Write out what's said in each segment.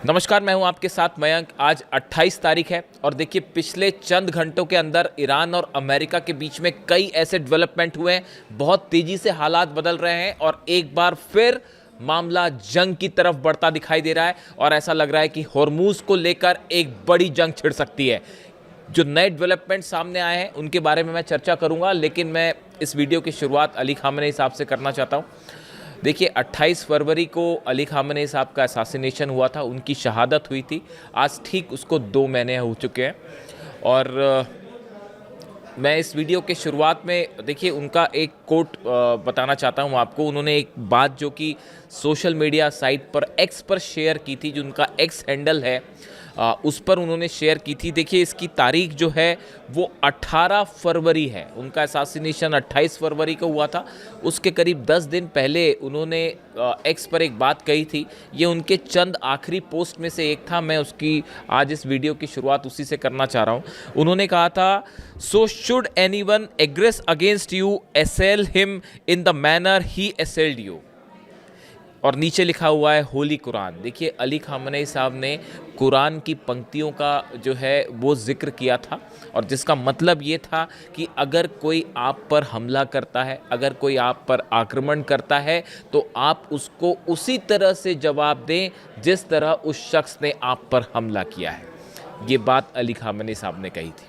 नमस्कार, मैं हूं आपके साथ मयंक। आज 28 तारीख है और देखिए पिछले चंद घंटों के अंदर ईरान और अमेरिका के बीच में कई ऐसे डेवलपमेंट हुए हैं। बहुत तेज़ी से हालात बदल रहे हैं और एक बार फिर मामला जंग की तरफ बढ़ता दिखाई दे रहा है और ऐसा लग रहा है कि हॉर्मूज़ को लेकर एक बड़ी जंग छिड़ सकती है। जो नए डेवलपमेंट सामने आए हैं उनके बारे में मैं चर्चा करूंगा, लेकिन मैं इस वीडियो की शुरुआत अली खामेनेई साहब से करना चाहता हूं। देखिए 28 फरवरी को अली खामेनेई साहब का असैसिनेशन हुआ था, उनकी शहादत हुई थी। आज ठीक उसको 2 महीने हो चुके हैं और मैं इस वीडियो के शुरुआत में देखिए उनका एक कोट बताना चाहता हूँ आपको। उन्होंने एक बात जो कि सोशल मीडिया साइट पर एक्स पर शेयर की थी, जो उनका एक्स हैंडल है उस पर उन्होंने शेयर की थी। देखिए इसकी तारीख जो है वो 18 फरवरी है। उनका असैसिनेशन 28 फरवरी को हुआ था। उसके करीब 10 दिन पहले उन्होंने एक्स पर एक बात कही थी। ये उनके चंद आखिरी पोस्ट में से एक था। मैं उसकी आज इस वीडियो की शुरुआत उसी से करना चाह रहा हूँ। उन्होंने कहा था, so should anyone aggress against you assail him in the manner he assailed you. और नीचे लिखा हुआ है होली कुरान। देखिए अली खामेनेई साहब ने कुरान की पंक्तियों का जो है वो जिक्र किया था और जिसका मतलब ये था कि अगर कोई आप पर हमला करता है, अगर कोई आप पर आक्रमण करता है तो आप उसको उसी तरह से जवाब दें जिस तरह उस शख्स ने आप पर हमला किया है। ये बात अली खामेनेई साहब ने कही थी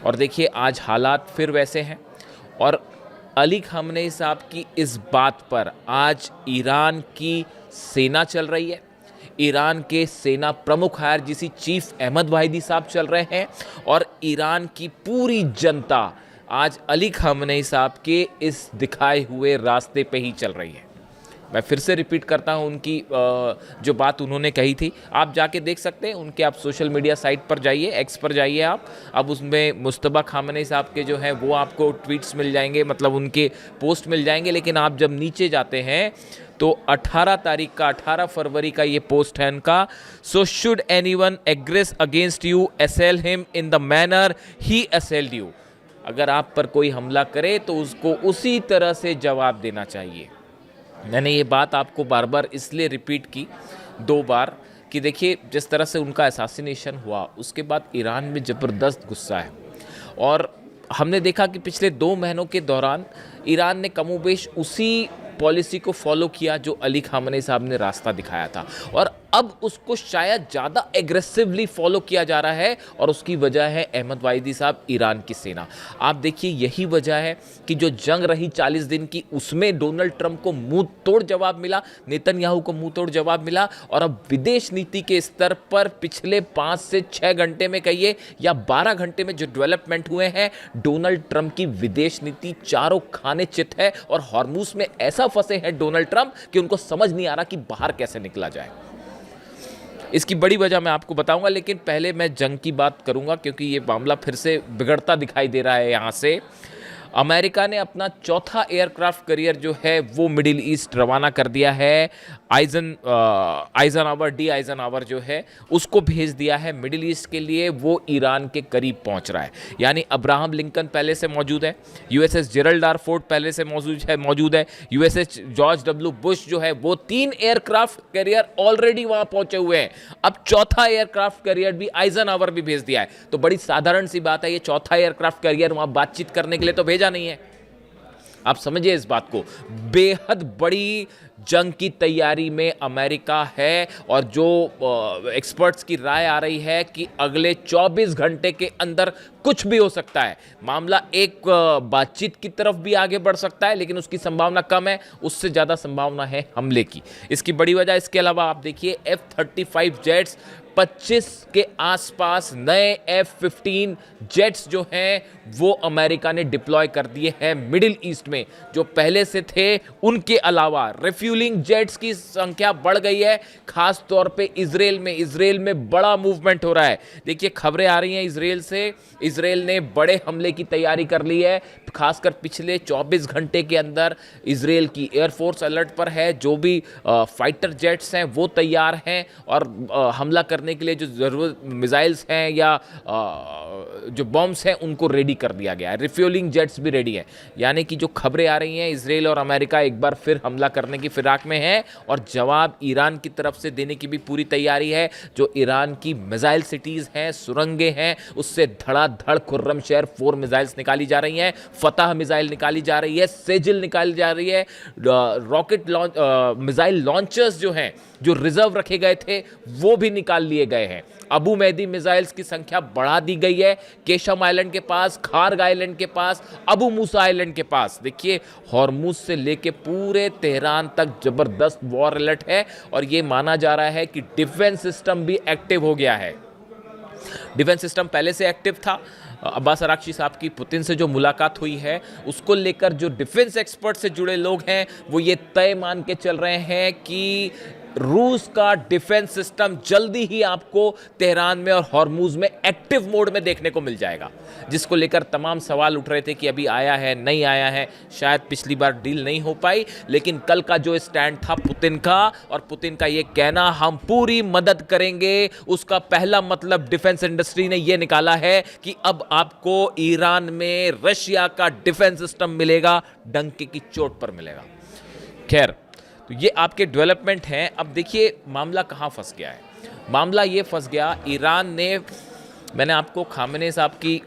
और देखिए आज हालात फिर वैसे हैं और अली खामेनेई साहब की इस बात पर आज ईरान की सेना चल रही है। ईरान के सेना प्रमुख IRGC चीफ अहमद वाहिदी साहब चल रहे हैं और ईरान की पूरी जनता आज अली खामेनेई साहब के इस दिखाए हुए रास्ते पे ही चल रही है। मैं फिर से रिपीट करता हूं उनकी जो बात उन्होंने कही थी, आप जाके देख सकते हैं उनके। आप सोशल मीडिया साइट पर जाइए, एक्स पर जाइए आप। अब उसमें मुस्तबा खामेनेई साहब के जो हैं वो आपको ट्वीट्स मिल जाएंगे, मतलब उनके पोस्ट मिल जाएंगे। लेकिन आप जब नीचे जाते हैं तो 18 तारीख का 18 फरवरी का ये पोस्ट है उनका। So should anyone aggress against you assail him in the manner he assailed you. अगर आप पर कोई हमला करे तो उसको उसी तरह से जवाब देना चाहिए। मैंने ये बात आपको बार बार इसलिए रिपीट की 2 बार कि देखिए जिस तरह से उनका असैसिनेशन हुआ उसके बाद ईरान में ज़बरदस्त गुस्सा है और हमने देखा कि पिछले 2 महीनों के दौरान ईरान ने कमोबेश उसी पॉलिसी को फॉलो किया जो अली खामेनेई साहब ने रास्ता दिखाया था और अब उसको शायद ज़्यादा एग्रेसिवली फॉलो किया जा रहा है और उसकी वजह है अहमद वाहिदी साहब, ईरान की सेना। आप देखिए यही वजह है कि जो जंग रही 40 दिन की उसमें डोनाल्ड ट्रंप को मुंह तोड़ जवाब मिला, नेतन्याहू को मुंह तोड़ जवाब मिला और अब विदेश नीति के स्तर पर पिछले 5 से 6 घंटे में कहिए या 12 घंटे में जो डेवलपमेंट हुए हैं, डोनाल्ड ट्रंप की विदेश नीति चारों खाने चित है और हॉर्मूज़ में ऐसा फंसे हैं डोनाल्ड ट्रंप कि उनको समझ नहीं आ रहा कि बाहर कैसे निकला जाए। इसकी बड़ी वजह मैं आपको बताऊंगा, लेकिन पहले मैं जंग की बात करूंगा क्योंकि ये मामला फिर से बिगड़ता दिखाई दे रहा है। यहाँ से अमेरिका ने अपना चौथा एयरक्राफ्ट कैरियर जो है वो मिडिल ईस्ट रवाना कर दिया है। आइजनहावर जो है उसको भेज दिया है मिडिल ईस्ट के लिए। वो ईरान के करीब पहुंच रहा है। यानी अब्राहम लिंकन पहले से मौजूद है, USS जेरल्ड आर फोर्ड पहले से मौजूद है, USS जॉर्ज W बुश जो है वो 3 एयरक्राफ्ट कैरियर ऑलरेडी वहां पहुंचे हुए हैं। अब चौथा एयरक्राफ्ट कैरियर भी आइजनहावर भी भेज दिया है। तो बड़ी साधारण सी बात है, ये चौथा एयरक्राफ्ट कैरियर वहां बातचीत करने के लिए तो भेजा नहीं है। आप समझिए इस बात को। बेहद बड़ी जंग की तैयारी में अमेरिका है और जो एक्सपर्ट्स की राय आ रही है कि अगले 24 घंटे के अंदर कुछ भी हो सकता है। मामला एक बातचीत की तरफ भी आगे बढ़ सकता है, लेकिन उसकी संभावना कम है, उससे ज़्यादा संभावना है हमले की। इसकी बड़ी वजह, इसके अलावा आप देखिए F-35 जेट्स 25 के आसपास नए F-15 जेट्स जो हैं वो अमेरिका ने डिप्लॉय कर दिए हैं मिडिल ईस्ट में। जो पहले से थे उनके अलावा रिफ्यूलिंग जेट्स की संख्या बढ़ गई है, खास तौर पे इजराइल में बड़ा मूवमेंट हो रहा है। देखिए खबरें आ रही हैं इजराइल से, इजराइल ने बड़े हमले की तैयारी कर ली है। खासकर पिछले 24 घंटे के अंदर इजराइल की एयरफोर्स अलर्ट पर है। जो भी फाइटर जेट्स हैं वो तैयार हैं और हमला करने के लिए जो ज़रूरत मिसाइल्स हैं या जो बॉम्ब्स हैं उनको रेडी कर दिया गया है। रिफ्यूलिंग जेट्स भी रेडी है। यानी कि जो खबरें आ रही हैं, इजराइल और अमेरिका एक बार फिर हमला करने की फिराक में है और जवाब ईरान की तरफ से देने की भी पूरी तैयारी है। जो ईरान की मिसाइल सिटीज़ हैं, सुरंगें हैं, उससे धड़ाधड़ खुर्रम शहर 4 मिसाइल्स निकाली जा रही हैं, फतह मिसाइल निकाली जा रही है, सेजिल निकाली जा रही है, रॉकेट लॉन्च मिसाइल लॉन्चर्स जो हैं, जो रिजर्व रखे गए थे वो भी निकाल लिए गए हैं। अबू मेहदी मिसाइल्स की संख्या बढ़ा दी गई है, केशम आइलैंड के पास, खार्ग आइलैंड के पास, अबू मूसा आइलैंड के पास। देखिए हॉर्मुज से लेके पूरे तेहरान तक जबरदस्त वॉर अलर्ट है और ये माना जा रहा है कि डिफेंस सिस्टम भी एक्टिव हो गया है। डिफेंस सिस्टम पहले से एक्टिव था। अब्बास अराक्ची साहब की पुतिन से जो मुलाकात हुई है उसको लेकर जो डिफेंस एक्सपर्ट से जुड़े लोग हैं वो ये तय मान के चल रहे हैं कि रूस का डिफेंस सिस्टम जल्दी ही आपको तेहरान में और हॉर्मुज में एक्टिव मोड में देखने को मिल जाएगा, जिसको लेकर तमाम सवाल उठ रहे थे कि अभी आया है नहीं आया है। शायद पिछली बार डील नहीं हो पाई, लेकिन कल का जो स्टैंड था पुतिन का और पुतिन का ये कहना हम पूरी मदद करेंगे, उसका पहला मतलब डिफेंस इंडस्ट्री ने ये निकाला है कि अब आपको ईरान में रशिया का डिफेंस सिस्टम मिलेगा, डंके की चोट पर मिलेगा। खैर, तो ये आपके डेवलपमेंट हैं। अब देखिए मामला कहाँ फंस गया है। मामला ये फंस गया, ईरान ने, मैंने आपको खामेनी साहब की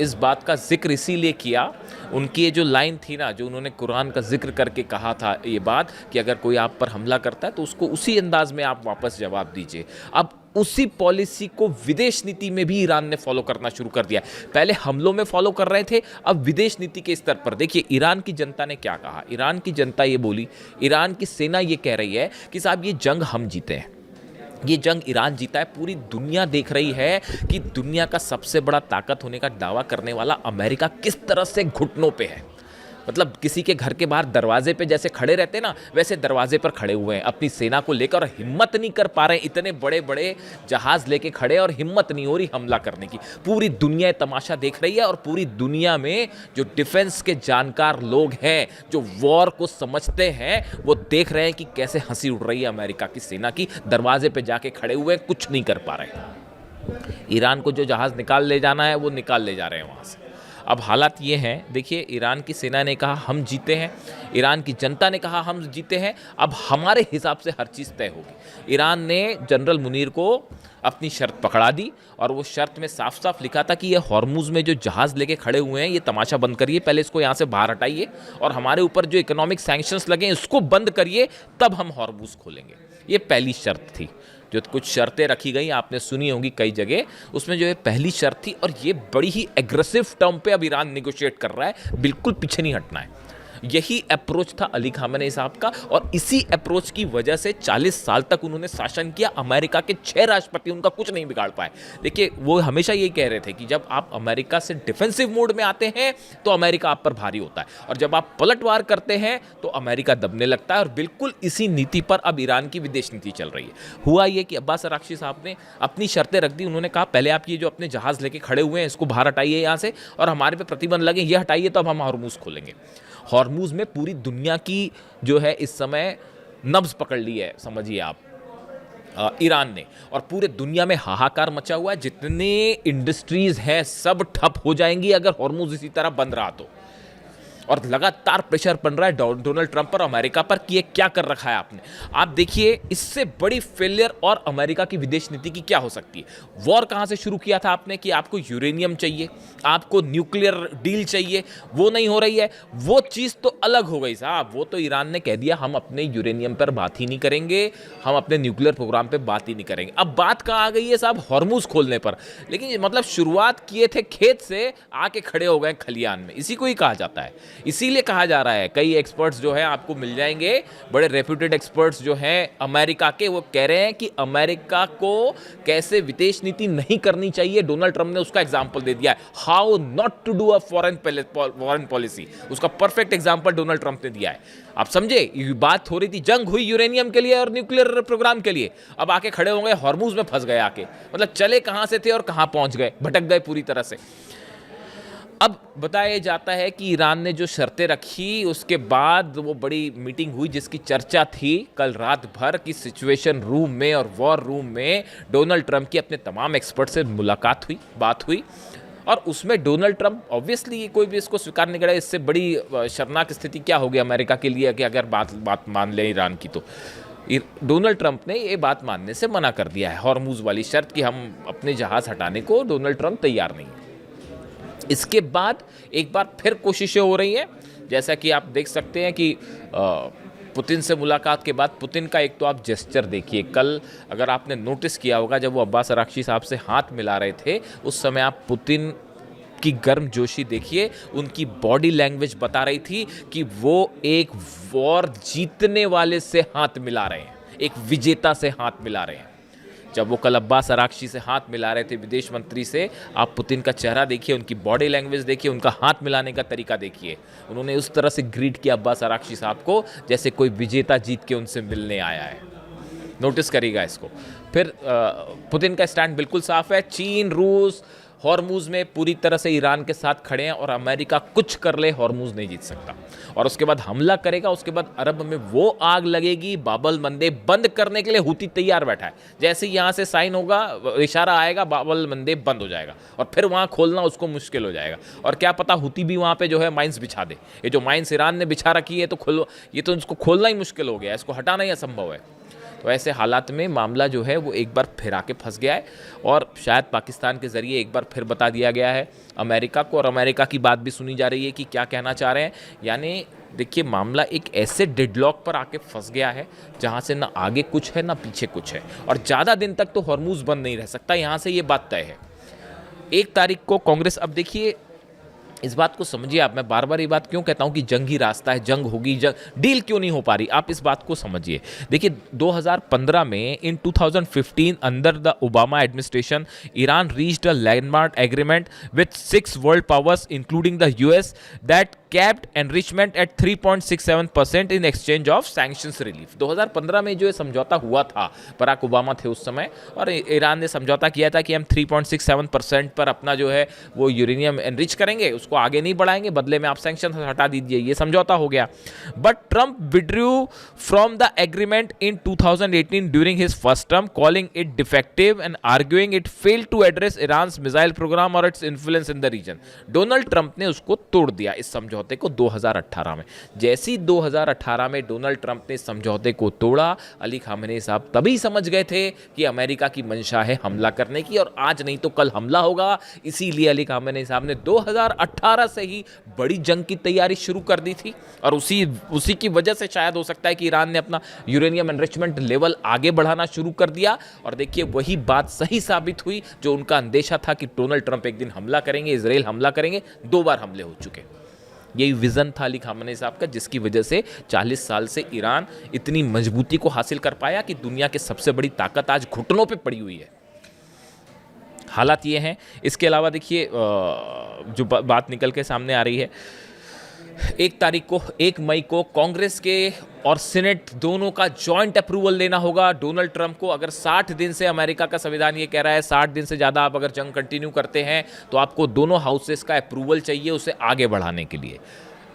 इस बात का जिक्र इसीलिए किया, उनकी ये जो लाइन थी ना, जो उन्होंने कुरान का जिक्र करके कहा था ये बात कि अगर कोई आप पर हमला करता है तो उसको उसी अंदाज में आप वापस जवाब दीजिए। अब उसी पॉलिसी को विदेश नीति में भी ईरान ने फॉलो करना शुरू कर दिया। पहले हमलों में फॉलो कर रहे थे, अब विदेश नीति के स्तर पर देखिए ईरान की जनता ने क्या कहा। ईरान की जनता ये बोली, ईरान की सेना ये कह रही है कि साहब ये जंग हम जीते हैं, ये जंग ईरान जीता है। पूरी दुनिया देख रही है कि दुनिया का सबसे बड़ा ताकत होने का दावा करने वाला अमेरिका किस तरह से घुटनों पे है। मतलब किसी के घर के बाहर दरवाजे पे जैसे खड़े रहते ना, वैसे दरवाजे पर खड़े हुए हैं अपनी सेना को लेकर और हिम्मत नहीं कर पा रहे हैं। इतने बड़े बड़े जहाज लेके खड़े और हिम्मत नहीं हो रही हमला करने की। पूरी दुनिया तमाशा देख रही है और पूरी दुनिया में जो डिफेंस के जानकार लोग हैं, जो वॉर को समझते हैं, वो देख रहे हैं कि कैसे हंसी उड़ रही है अमेरिका की सेना की। दरवाजे पे जाके खड़े हुए हैं, कुछ नहीं कर पा रहे। ईरान को जो जहाज निकाल ले जाना है वो निकाल ले जा रहे हैं वहाँ से। अब हालात ये हैं, देखिए ईरान की सेना ने कहा हम जीते हैं, ईरान की जनता ने कहा हम जीते हैं, अब हमारे हिसाब से हर चीज़ तय होगी। ईरान ने जनरल मुनीर को अपनी शर्त पकड़ा दी और वो शर्त में साफ साफ लिखा था कि ये हॉर्मुज में जो जहाज़ लेके खड़े हुए हैं ये तमाशा बंद करिए, पहले इसको यहाँ से बाहर हटाइए और हमारे ऊपर जो इकोनॉमिक सैंक्शंस लगे हैं इसको बंद करिए, तब हम हॉर्मुज खोलेंगे। ये पहली शर्त थी। जो कुछ शर्तें रखी गई आपने सुनी होंगी कई जगह, उसमें जो है पहली शर्त थी और ये बड़ी ही एग्रेसिव टर्म पे अब ईरान निगोशिएट कर रहा है, बिल्कुल पीछे नहीं हटना है। यही अप्रोच था अली खामेनी साहब का और इसी अप्रोच की वजह से 40 साल तक उन्होंने शासन किया। अमेरिका के 6 राष्ट्रपति उनका कुछ नहीं बिगाड़ पाए। देखिए वो हमेशा यही कह रहे थे कि जब आप अमेरिका से डिफेंसिव मोड में आते हैं तो अमेरिका आप पर भारी होता है और जब आप पलटवार करते हैं तो अमेरिका दबने लगता है। और बिल्कुल इसी नीति पर अब ईरान की विदेश नीति चल रही है। हुआ ये कि अब्बास अराक्ची साहब ने अपनी शर्तें रख दी। उन्होंने कहा पहले आप ये जो अपने जहाज़ लेके खड़े हुए हैं इसको बाहर हटाइए यहाँ से और हमारे पे प्रतिबंध लगे, ये हटाइए तो अब हम हॉर्मुज खोलेंगे। हॉर्मुज में पूरी दुनिया की जो है इस समय नब्ज पकड़ ली है, समझिए आप, ईरान ने, और पूरे दुनिया में हाहाकार मचा हुआ है। जितने इंडस्ट्रीज हैं सब ठप हो जाएंगी अगर हॉर्मुज इसी तरह बंद रहा तो। और लगातार प्रेशर बन रहा है डोनाल्ड ट्रंप पर, अमेरिका पर कि ये क्या कर रखा है आपने। आप देखिए इससे बड़ी फेलियर और अमेरिका की विदेश नीति की क्या हो सकती है। वॉर कहाँ से शुरू किया था आपने कि आपको यूरेनियम चाहिए, आपको न्यूक्लियर डील चाहिए, वो नहीं हो रही है। वो चीज़ तो अलग हो गई साहब, वो तो ईरान ने कह दिया हम अपने यूरेनियम पर बात ही नहीं करेंगे, हम अपने न्यूक्लियर प्रोग्राम पर बात ही नहीं करेंगे। अब बात कहाँ आ गई है साहब, हॉर्मुज खोलने पर। लेकिन मतलब शुरुआत किए थे खेत से, आके खड़े हो गए खलियान में, इसी को ही कहा जाता है। इसीलिए कहा जा रहा है, कई एक्सपर्ट्स जो हैं आपको मिल जाएंगे, बड़े रेप्यूटेड एक्सपर्ट्स जो हैं अमेरिका के, वो कह रहे हैं कि अमेरिका को कैसे विदेश नीति नहीं करनी चाहिए डोनाल्ड ट्रंप ने उसका एग्जांपल दे दिया है। How not to do a foreign policy, उसका परफेक्ट एग्जांपल डोनाल्ड ट्रंप ने दिया है। आप समझे, ये बात हो रही थी, जंग हुई यूरेनियम के लिए और न्यूक्लियर प्रोग्राम के लिए, अब आके खड़े हो गए हॉर्मुज में फंस गए आके। मतलब चले कहां से थे और कहां पहुंच गए, भटक गए पूरी तरह से। अब बताया जाता है कि ईरान ने जो शर्तें रखी उसके बाद वो बड़ी मीटिंग हुई जिसकी चर्चा थी कल रात भर की सिचुएशन रूम में और वॉर रूम में। डोनाल्ड ट्रंप की अपने तमाम एक्सपर्ट से मुलाकात हुई, बात हुई और उसमें डोनाल्ड ट्रंप, ऑब्वियसली ये कोई भी इसको स्वीकार नहीं करेगा, इससे बड़ी शर्मनाक स्थिति क्या होगी अमेरिका के लिए कि अगर बात मान ले ईरान की, तो डोनाल्ड ट्रंप ने ये बात मानने से मना कर दिया है, हॉर्मूज वाली शर्त कि हम अपने जहाज़ हटाने को डोनाल्ड ट्रंप तैयार नहीं है। इसके बाद एक बार फिर कोशिशें हो रही हैं, जैसा कि आप देख सकते हैं कि पुतिन से मुलाकात के बाद पुतिन का एक तो आप जेस्चर देखिए, कल अगर आपने नोटिस किया होगा जब वो अब्बास अराक्ची साहब से हाथ मिला रहे थे, उस समय आप पुतिन की गर्मजोशी देखिए, उनकी बॉडी लैंग्वेज बता रही थी कि वो एक वॉर जीतने वाले से हाथ मिला रहे हैं, एक विजेता से हाथ मिला रहे हैं। जब वो कल अब्बास अराक्ची से हाथ मिला रहे थे, विदेश मंत्री से, आप पुतिन का चेहरा देखिए, उनकी बॉडी लैंग्वेज देखिए, उनका हाथ मिलाने का तरीका देखिए। उन्होंने उस तरह से ग्रीट किया अब्बास अराक्ची साहब को जैसे कोई विजेता जीत के उनसे मिलने आया है। नोटिस करिएगा इसको। फिर पुतिन का स्टैंड बिल्कुल साफ है, चीन, रूस हॉर्मूज में पूरी तरह से ईरान के साथ खड़े हैं और अमेरिका कुछ कर ले हॉर्मूज नहीं जीत सकता। और उसके बाद हमला करेगा, उसके बाद अरब में वो आग लगेगी, बाबल मंदेब बंद करने के लिए हूती तैयार बैठा है। जैसे ही यहाँ से साइन होगा, इशारा आएगा, बाबल मंदेब बंद हो जाएगा और फिर वहाँ खोलना उसको मुश्किल हो जाएगा। और क्या पता हूती भी वहाँ पे जो है माइंस बिछा दे। ये जो माइंस ईरान ने बिछा रखी है तो ये तो इसको खोलना ही मुश्किल हो गया, इसको हटाना ही असंभव है। तो ऐसे हालात में मामला जो है वो एक बार फिर आके फंस गया है और शायद पाकिस्तान के ज़रिए एक बार फिर बता दिया गया है अमेरिका को, और अमेरिका की बात भी सुनी जा रही है कि क्या कहना चाह रहे हैं। यानी देखिए, मामला एक ऐसे डेडलॉक पर आके फंस गया है जहां से ना आगे कुछ है ना पीछे कुछ है, और ज़्यादा दिन तक तो हॉर्मूज बंद नहीं रह सकता, यहाँ से ये बात तय है। 1 तारीख को कांग्रेस, अब देखिए इस बात को समझिए आप, मैं बार बार ये बात क्यों कहता हूँ कि जंग ही रास्ता है, जंग होगी, डील क्यों नहीं हो पा रही, आप इस बात को समझिए। देखिए 2015 में, in 2015 under the Obama administration, Iran reached a landmark agreement with 6 world powers including the US that capped enrichment at 3.67% in exchange of sanctions relief. 2015 में जो समझौता हुआ था, बराक ओबामा थे उस समय, और ईरान ने समझौता किया था कि हम 3.67% पर अपना जो है वो यूरेनियम एनरिच करेंगे, उसको आगे नहीं बढ़ाएंगे, बदले में आप सैंक्शन हटा दीजिए, ये समझौता हो गया। But Trump withdrew from the agreement in 2018 during his first term, calling it defective and arguing it failed to address Iran's missile programme और its influence in the region. Donald Trump ने उसको तोड़ दिया इस समझौते को 2018 में। जैसी 2018 में डोनाल्ड ट्रंप ने समझौते को तोड़ा, अली खामेनी साहब तभी समझ गए थे कि अमेरिका की मंशा है हमला करने की, और आज नहीं तो कल हमला होगा। इसीलिए अली खामेनी साहब ने 2018 से ही बड़ी जंग की तैयारी शुरू कर दी थी, और उसी की वजह से शायद हो सकता है कि ईरान ने अपना यूरेनियम एनरिचमेंट लेवल आगे बढ़ाना शुरू कर दिया। और देखिए वही बात सही साबित हुई, जो उनका अंदेशा था कि डोनाल्ड ट्रंप एक दिन हमला करेंगे, इजराइल हमला करेंगे, 2 बार हमले हो चुके। यही विजन था अली खामेनी साहब का, जिसकी वजह से 40 साल से ईरान इतनी मजबूती को हासिल कर पाया कि दुनिया की सबसे बड़ी ताकत आज घुटनों पे पड़ी हुई है। हालात ये हैं। इसके अलावा देखिए जो बात निकल के सामने आ रही है, 1 मई को कांग्रेस के और सीनेट दोनों का जॉइंट अप्रूवल लेना होगा डोनाल्ड ट्रंप को। अगर 60 दिन से, अमेरिका का संविधान ये कह रहा है 60 दिन से ज़्यादा आप अगर जंग कंटिन्यू करते हैं तो आपको दोनों हाउसेस का अप्रूवल चाहिए उसे आगे बढ़ाने के लिए।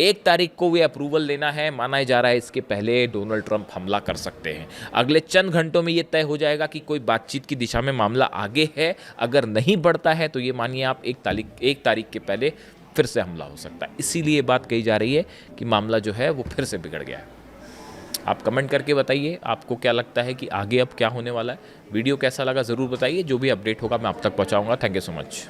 1 तारीख को वे अप्रूवल लेना है, माना जा रहा है इसके पहले डोनाल्ड ट्रंप हमला कर सकते हैं। अगले चंद घंटों में ये तय हो जाएगा कि कोई बातचीत की दिशा में मामला आगे है। अगर नहीं बढ़ता है तो ये मानिए आप 1 तारीख के पहले फिर से हमला हो सकता है। इसीलिए बात कही जा रही है कि मामला जो है वो फिर से बिगड़ गया है। आप कमेंट करके बताइए आपको क्या लगता है कि आगे अब क्या होने वाला है। वीडियो कैसा लगा ज़रूर बताइए, जो भी अपडेट होगा मैं आप तक पहुंचाऊंगा। Thank you so much.